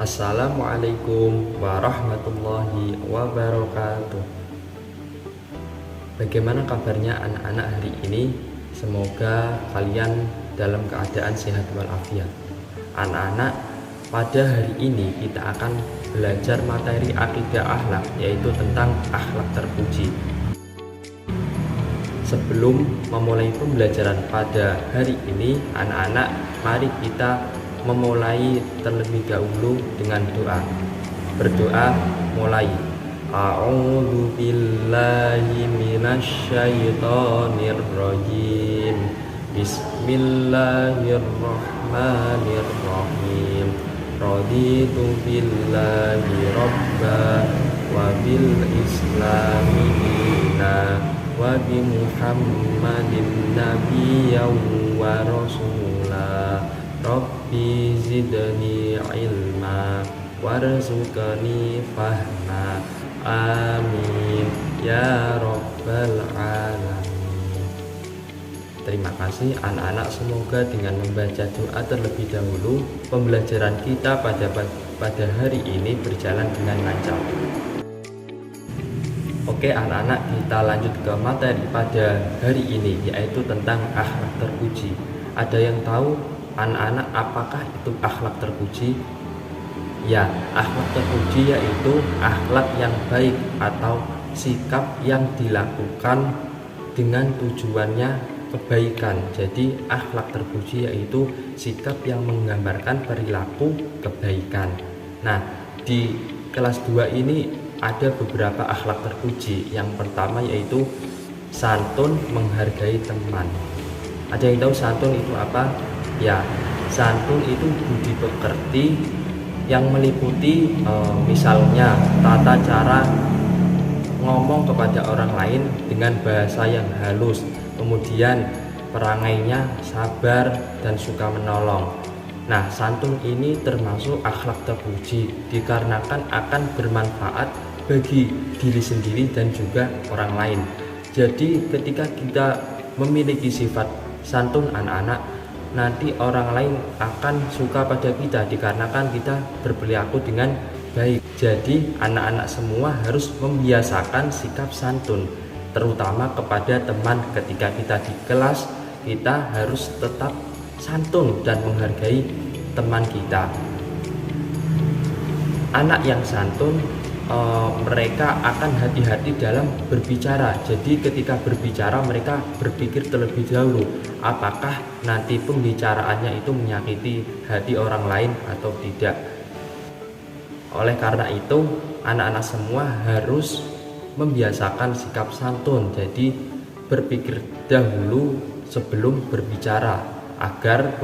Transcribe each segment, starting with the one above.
Assalamualaikum warahmatullahi wabarakatuh. Bagaimana kabarnya anak-anak hari ini? Semoga kalian dalam keadaan sehat walafiat. Anak-anak, pada hari ini kita akan belajar materi akidah akhlak, yaitu tentang akhlak terpuji. Sebelum memulai pembelajaran pada hari ini, anak-anak, mari kita memulai terlebih dahulu dengan doa. Berdoa mulai. A'udzu billahi minasyaitonir rajim. Bismillahirrahmanirrahim. Raditu billahi rabba wa bil islami dina wa bi Muhammadin nabiyyan wa rasula. Rabbi zidni ilma warzuqni fahma. Amin ya rabbal alamin. Terima kasih anak-anak, semoga dengan membaca doa terlebih dahulu pembelajaran kita pada hari ini berjalan dengan lancar. Oke anak-anak, kita lanjut ke materi pada hari ini, yaitu tentang akhlak terpuji. Ada yang tahu anak-anak apakah itu akhlak terpuji? Ya, akhlak terpuji yaitu akhlak yang baik atau sikap yang dilakukan dengan tujuannya kebaikan. Jadi akhlak terpuji yaitu sikap yang menggambarkan perilaku kebaikan. Nah, di kelas 2 ini ada beberapa akhlak terpuji. Yang pertama yaitu santun, menghargai teman. Ada yang tahu santun itu apa? Ya, santun itu budi pekerti yang meliputi misalnya tata cara ngomong kepada orang lain dengan bahasa yang halus, kemudian perangainya sabar dan suka menolong. Nah, santun ini termasuk akhlak terpuji dikarenakan akan bermanfaat bagi diri sendiri dan juga orang lain. Jadi ketika kita memiliki sifat santun anak-anak, nanti orang lain akan suka pada kita dikarenakan kita berperilaku dengan baik. Jadi anak-anak semua harus membiasakan sikap santun, terutama kepada teman. Ketika kita di kelas, kita harus tetap santun dan menghargai teman kita. Anak yang santun mereka akan hati-hati dalam berbicara. Jadi ketika berbicara mereka berpikir terlebih dahulu apakah nanti pembicaraannya itu menyakiti hati orang lain atau tidak. Oleh karena itu anak-anak semua harus membiasakan sikap santun. Jadi berpikir dahulu sebelum berbicara agar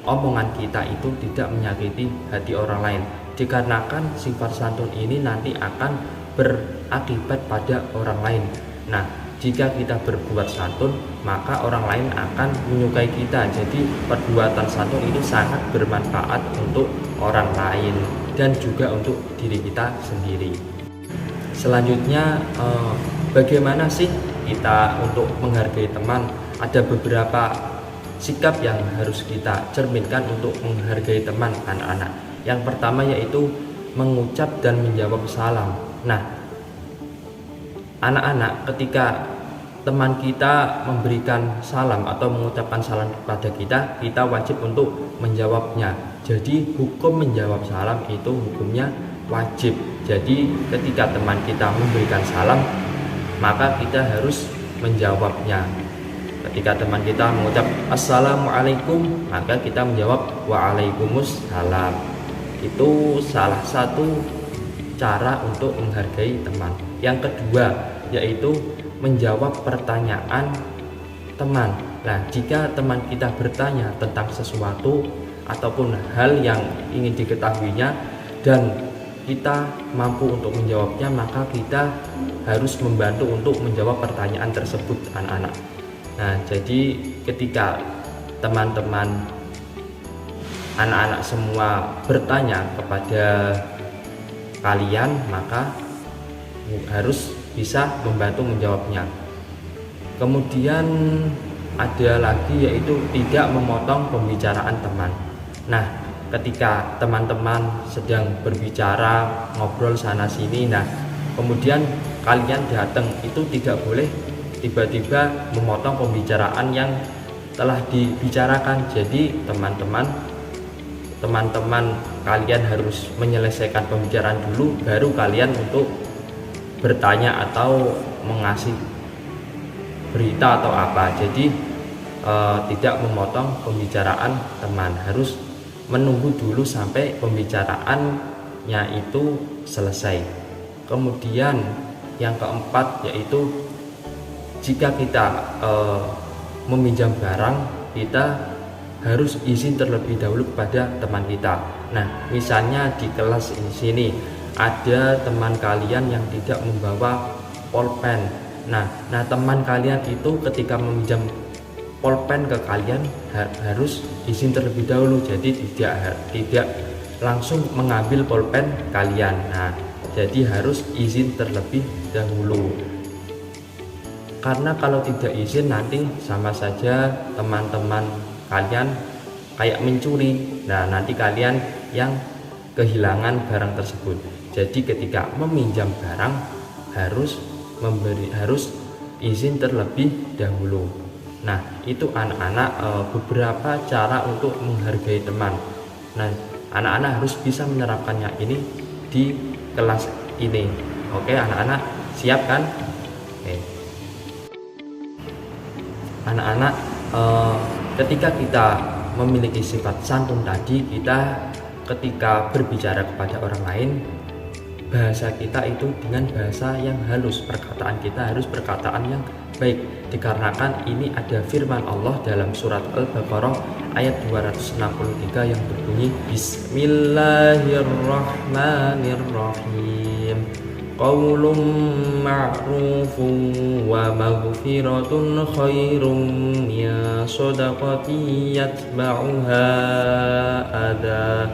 omongan kita itu tidak menyakiti hati orang lain. Dikarenakan sifat santun ini nanti akan berakibat pada orang lain. Nah, jika kita berbuat santun, maka orang lain akan menyukai kita. Jadi perbuatan santun itu sangat bermanfaat untuk orang lain dan juga untuk diri kita sendiri. Selanjutnya, bagaimana sih kita untuk menghargai teman? Ada beberapa sikap yang harus kita cerminkan untuk menghargai teman anak-anak. Yang pertama yaitu mengucap dan menjawab salam. Nah, anak-anak, ketika teman kita memberikan salam atau mengucapkan salam kepada kita wajib untuk menjawabnya. Jadi hukum menjawab salam itu hukumnya wajib. Jadi ketika teman kita memberikan salam, maka kita harus menjawabnya. Ketika teman kita mengucap Assalamualaikum, maka kita menjawab Waalaikumsalam. Itu salah satu cara untuk menghargai teman. Yang kedua yaitu menjawab pertanyaan teman. Nah, jika teman kita bertanya tentang sesuatu ataupun hal yang ingin diketahuinya dan kita mampu untuk menjawabnya, maka kita harus membantu untuk menjawab pertanyaan tersebut anak-anak. Nah, jadi ketika teman-teman anak-anak semua bertanya kepada kalian, maka harus bisa membantu menjawabnya. Kemudian ada lagi yaitu tidak memotong pembicaraan teman. Nah, ketika teman-teman sedang berbicara, ngobrol sana sini, nah kemudian kalian datang, itu tidak boleh tiba-tiba memotong pembicaraan yang telah dibicarakan. Jadi teman-teman kalian harus menyelesaikan pembicaraan dulu, baru kalian untuk bertanya atau mengasih berita atau apa. Jadi tidak memotong pembicaraan teman, harus menunggu dulu sampai pembicaraannya itu selesai. Kemudian yang keempat yaitu jika kita meminjam barang, kita harus izin terlebih dahulu kepada teman kita. Nah, misalnya di kelas ini sini ada teman kalian yang tidak membawa pulpen. Nah teman kalian itu ketika meminjam pulpen ke kalian harus izin terlebih dahulu. Jadi tidak langsung mengambil pulpen kalian. Nah, jadi harus izin terlebih dahulu. Karena kalau tidak izin nanti sama saja teman-teman kalian kayak mencuri. Nah, nanti kalian yang kehilangan barang tersebut. Jadi ketika meminjam barang harus izin terlebih dahulu. Nah, itu anak-anak beberapa cara untuk menghargai teman. Nah, anak-anak harus bisa menerapkannya ini di kelas ini. Oke, anak-anak siap kan? Oke. Anak-anak, ketika kita memiliki sifat santun tadi, kita ketika berbicara kepada orang lain, bahasa kita itu dengan bahasa yang halus, perkataan kita harus perkataan yang baik. Dikarenakan ini ada firman Allah dalam surat Al-Baqarah ayat 263 yang berbunyi Bismillahirrahmanirrahim. Qaulun ma'rufun wa maghfiratun khairum min shadaqatin yatba'uha adha.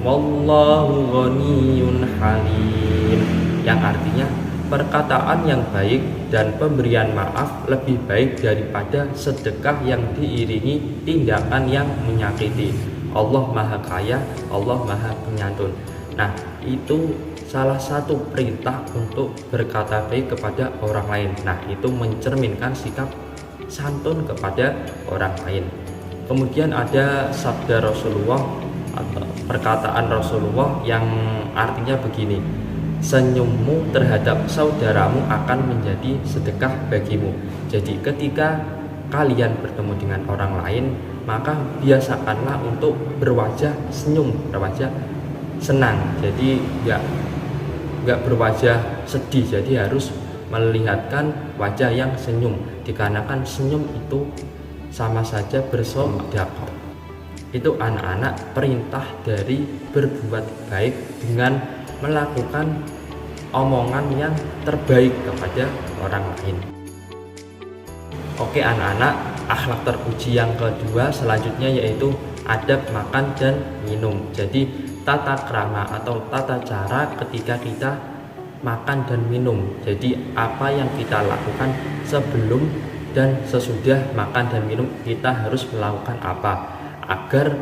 Wallahu ghaniyyun halim. Yang artinya perkataan yang baik dan pemberian maaf lebih baik daripada sedekah yang diiringi tindakan yang menyakiti. Allah Maha Kaya, Allah Maha Penyantun. Nah, itu salah satu perintah untuk berkata baik kepada orang lain. Nah, itu mencerminkan sikap santun kepada orang lain. Kemudian ada sabda Rasulullah atau perkataan Rasulullah yang artinya begini, senyummu terhadap saudaramu akan menjadi sedekah bagimu. Jadi ketika kalian bertemu dengan orang lain, maka biasakanlah untuk berwajah senyum, berwajah senang. Jadi nggak berwajah sedih, jadi harus melihatkan wajah yang senyum. Dikarenakan senyum itu sama saja bersedekah. Itu anak-anak perintah dari berbuat baik dengan melakukan omongan yang terbaik kepada orang lain. Oke anak-anak, akhlak terpuji yang kedua selanjutnya yaitu adab makan dan minum. Jadi tata krama atau tata cara ketika kita makan dan minum. Jadi apa yang kita lakukan sebelum dan sesudah makan dan minum, kita harus melakukan apa agar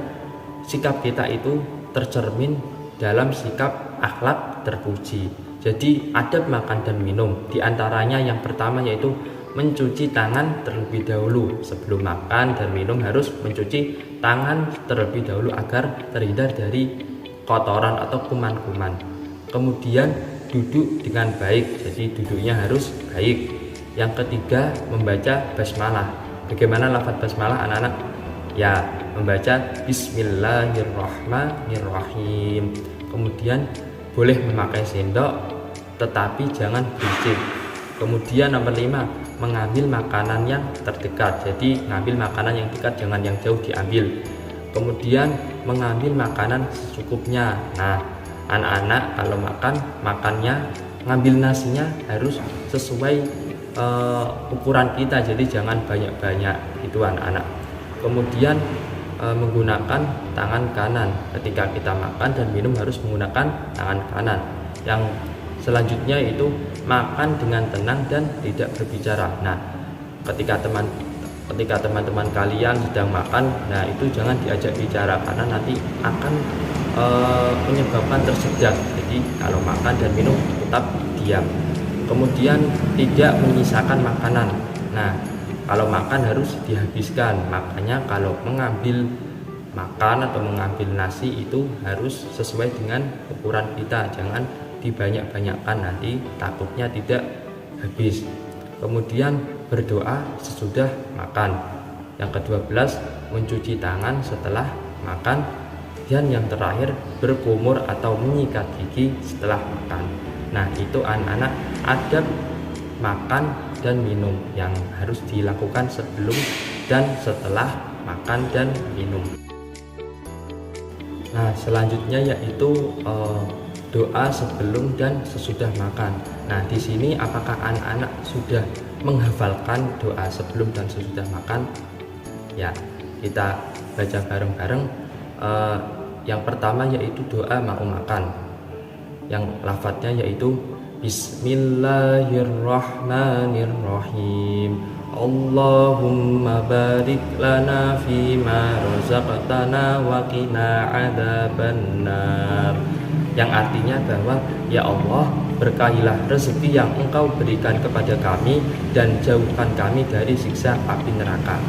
sikap kita itu tercermin dalam sikap akhlak terpuji. Jadi adab makan dan minum diantaranya yang pertama yaitu mencuci tangan terlebih dahulu. Sebelum makan dan minum harus mencuci tangan terlebih dahulu agar terhindar dari kotoran atau kuman-kuman. Kemudian duduk dengan baik, jadi duduknya harus baik. Yang ketiga membaca basmalah. Bagaimana lafaz basmalah anak-anak? Ya, membaca Bismillahirrahmanirrahim. Kemudian boleh memakai sendok tetapi jangan berisik. Kemudian nomor 5, mengambil makanan yang terdekat. Jadi ngambil makanan yang dekat, jangan yang jauh diambil. Kemudian mengambil makanan secukupnya. Nah, anak-anak kalau makannya ngambil nasinya harus sesuai ukuran kita, jadi jangan banyak-banyak itu anak-anak. Kemudian menggunakan tangan kanan ketika kita makan dan minum, harus menggunakan tangan kanan. Yang selanjutnya itu makan dengan tenang dan tidak berbicara. Nah, ketika ketika teman-teman kalian sedang makan, nah itu jangan diajak bicara karena nanti akan menyebabkan tersedak. Jadi kalau makan dan minum tetap diam. Kemudian tidak menyisakan makanan. Nah, kalau makan harus dihabiskan. Makanya kalau mengambil makan atau mengambil nasi itu harus sesuai dengan ukuran kita, jangan dibanyak-banyakkan, nanti takutnya tidak habis. Kemudian berdoa sesudah makan. Yang ke-12, mencuci tangan setelah makan. Dan yang terakhir, berkumur atau menyikat gigi setelah makan. Nah, itu anak-anak adab makan dan minum yang harus dilakukan sebelum dan setelah makan dan minum. Nah, selanjutnya yaitu doa sebelum dan sesudah makan. Nah, di sini apakah anak-anak sudah menghafalkan doa sebelum dan sesudah makan? Ya, kita baca bareng-bareng. Yang pertama yaitu doa mau makan, yang lafadznya yaitu Bismillahirrahmanirrahim. Allahumma barik lana fima razaqtana wa qina adzabannar. Yang artinya bahwa ya Allah, berkahilah rezeki yang Engkau berikan kepada kami dan jauhkan kami dari siksa api neraka.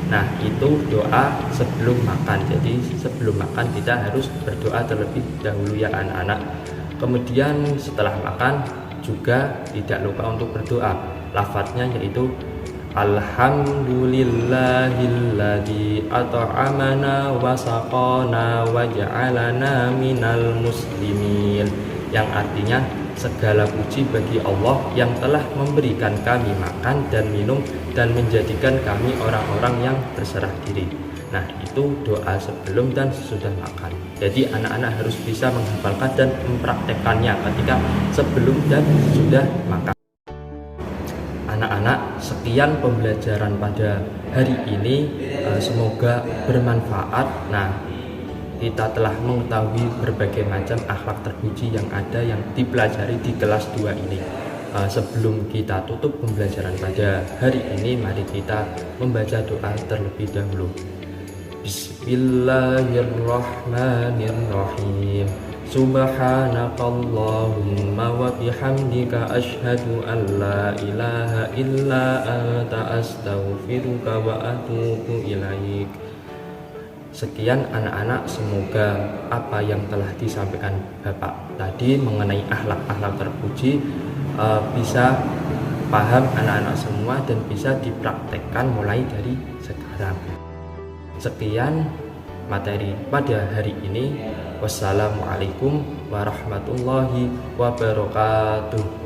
Nah, itu doa sebelum makan. Jadi sebelum makan kita harus berdoa terlebih dahulu ya anak-anak. Kemudian setelah makan juga tidak lupa untuk berdoa. Lafadznya yaitu Alhamdulillahilladzi at'amana wa saqana wa ja'alana minal muslimin. Yang artinya segala puji bagi Allah yang telah memberikan kami makan dan minum dan menjadikan kami orang-orang yang berserah diri. Nah, itu doa sebelum dan sesudah makan. Jadi anak-anak harus bisa menghafalkan dan mempraktekannya ketika sebelum dan sesudah makan. Anak-anak, sekian pembelajaran pada hari ini, semoga bermanfaat. Nah, kita telah mengetahui berbagai macam akhlak terpuji yang ada yang dipelajari di kelas 2 ini. Sebelum kita tutup pembelajaran pada hari ini, mari kita membaca doa terlebih dahulu. Bismillahirrahmanirrahim. Subhanakallahumma wa bihamdika asyhadu an la ilaha illa anta astaghfiruka wa atubu ilaik. Sekian anak-anak, semoga apa yang telah disampaikan Bapak tadi mengenai akhlak-akhlak terpuji bisa paham anak-anak semua dan bisa dipraktekkan mulai dari sekarang. Sekian materi pada hari ini. Wassalamualaikum warahmatullahi wabarakatuh.